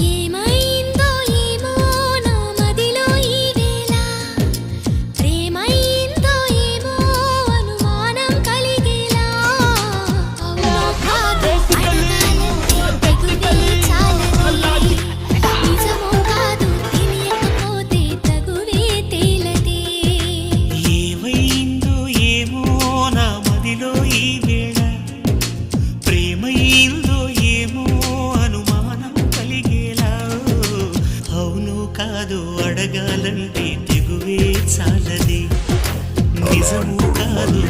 ఏమైందో ఏమో నా మదిలో ఈ వేళ ప్రేమైందో ఏమో అనుమానం కలిగేలా అవునో కాదో అడగాలంటే తెగువే చాలది నిజమో కాదో తెలియకపోతే తగువే తేలదే ఏమైందో ఏమో నా మదిలో ఈ వేళ ప్రేమైందో ఏమో అనుమానం కలిగేలా అవును కాదు అడగాలంటే తెగువే చాలది నిజము కాదు